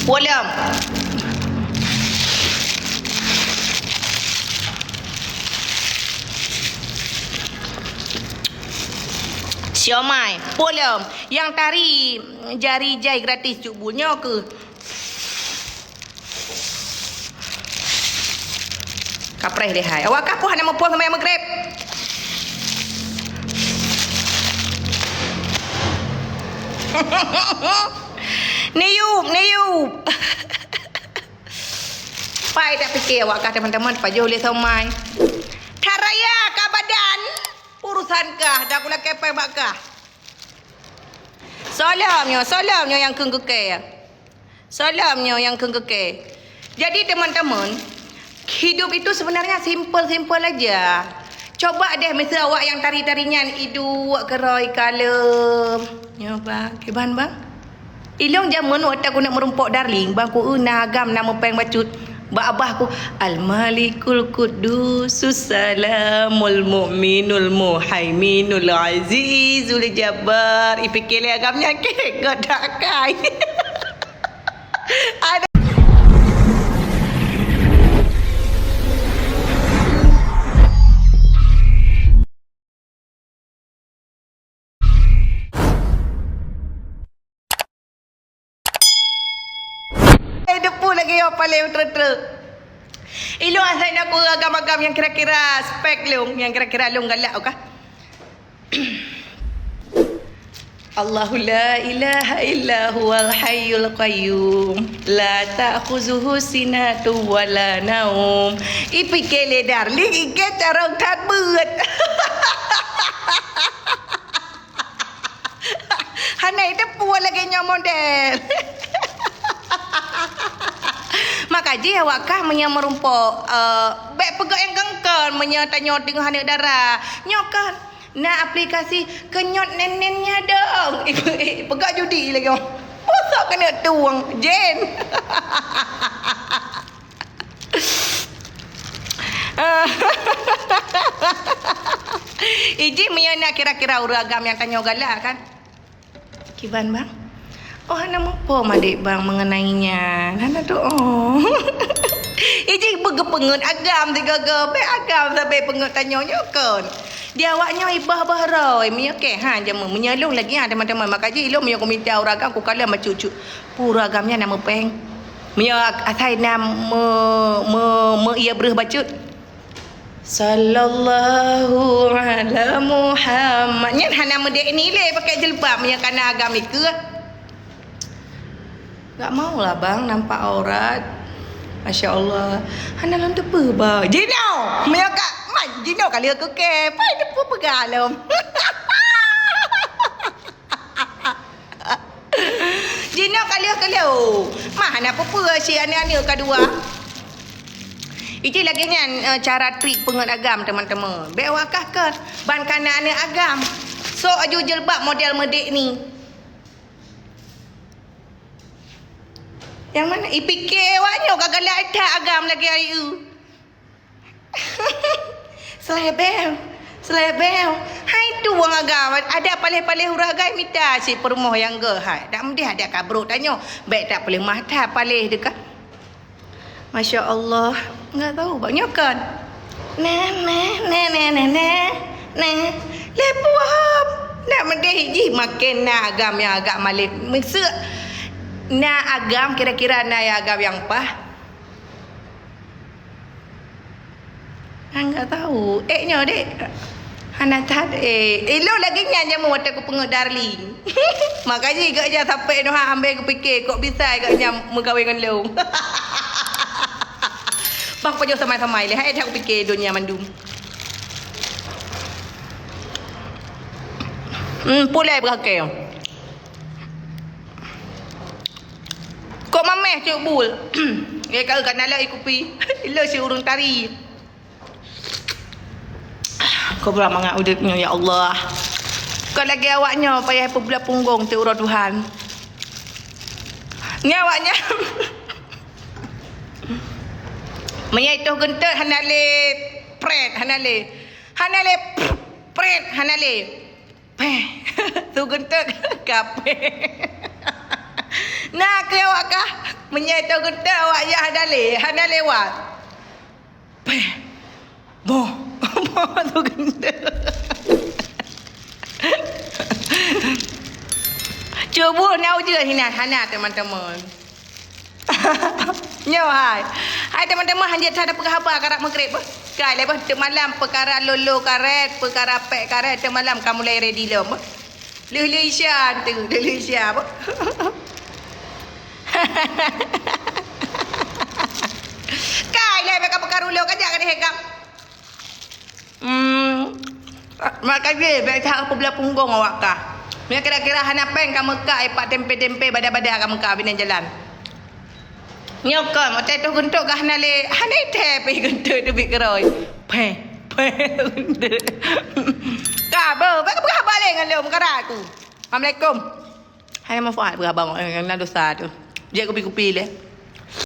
Pulang. Siomay, pulang. Yang tari jari jai gratis cubulnya ke? Kapres deh hai. Awak kapuh nak mempuang sampai maghrib. Niup. Pai tak fikir awak kah teman-teman paju oleh somai. Taraya kah badan? Urusan kah? Dah pula kepai bakah. Salamnya yang kengkeke. Salamnya yang kengkeke. Jadi teman-teman, hidup itu sebenarnya simple aja. Coba deh misal awak yang tari-tarinya hidup keroi kalem. Ya bang, kiban bang. Ilong zaman waktu aku nak merumpok darling, bang ku nagam nama peng bacut. Ba abah ku Al-Malikul Qudusus Salamul Mu'minul Muhaiminul Azizul Jabbar. Ipikir agamnya ke godak kai. Ada depu lagi yang paling ter. Ilo asal nak aku agam-agam yang kira-kira spek long, yang kira-kira long galak okah. Allahu la ilaha illa huwal hayyul qayyum la ta'khuzuhu sinatun wala naum. Ipikele darling iket tarong tat beut. Hanai depu lagi nya model. Makaji awak kah merumpok baik pegak yang gengkan tanya dengan hanik darah nyokan na aplikasi kenyot nenennya dong. Pegak judi lagi bosak kena tuang jen. Iji nak kira-kira uragam yang tanya galak kan kiban bang. Oh, nama apa madik bang mengenainya? Nana tu oh. Iji bergepengut agam tiga be agam sampai pengut tanya kan. Dia awaknya ibah bahroi meyake ha jamu menyalung lagi ha teman-teman makaji ilo meyo komite uragam ku kala macucu. Puragamnya nama peng. Meyo asai nam me ia bereh bacut. Sallallahu ala Muhammad. Nya hana medek ni le pakai jilbab meyo kana agam ke. Tak maulah bang nampak aurat. Masya Allah. Hana lon tepu bang. Jino. Maya kak. Jino kali aku ke. Pai tepu pegalom. Jino kali aku leo. Mana apa si anak-anak kedua. Itu lagi kan cara trik pengut agam teman-teman. Bewakah ke ban kana anak agam. So aju jelbab model medek ni. Yang mana? Ipikir awaknya gagalak ada agam lagi hari tu. Selebel. Hai tu wang agam. Ada palih-palih huragai minta si perumah yang ke. Hai. Tak mesti ada kabruk tanya. Baik tak boleh mata palih dekat. Masya Allah. Enggak tahu banyak kan. Nah. Lepuap. Nak mesti hiji makin na agam yang agak malih. Mesek. Na agam kira-kira na agam yang pah. Enggak tahu. Nya dek. Hana tad elo lagi nya jamu waktu aku pengut darling. Makanya gak aja sampai no ambil aku fikir kok bisa gak nya megawai dengan long. Bang pajo samai-samai le hai aku fikir dunia mandum. Pulai berakhir. Kok mameh cik bul. Ya kalau kan nak ikupi. Ilo si urung tari. Kau berapa mangak udipnya ya Allah. Kau lagi awaknya payah pebula punggung tu urut Tuhan. Ni awaknya. Menyai tu gentet hanale pret hanale. Hanale pret hanale. Tu gentet kape. Nak ke awak kah? Menyetau kita awak ya hana lewat. Peh. Boh. Boh tu genda. Cuba nau je hana teman-teman. Nyo hai. Hai teman-teman hanya ada perkara karak magrib. Kai lepas malam perkara lolo karet, perkara pek karet malam kamu mulai ready lom. Lu Isyan tu, lu Isyan apa? Kai lepas kamu perkara lolo kan jangan dihekap. Makan je, baik tak apa belah punggung awak kah. Dia kira-kira hana peng kamu kah ipak tempe-tempe badak-badak kamu kah bina jalan. Nyokam, otak tu guntuk kah hana le, hana ite pergi guntuk tu bik keroi. Peh guntuk. Kabo, apa balik dengan lu perkara aku. Assalamualaikum. Hai maaf berabang dengan dosa tu. Dia kopi-kopi le.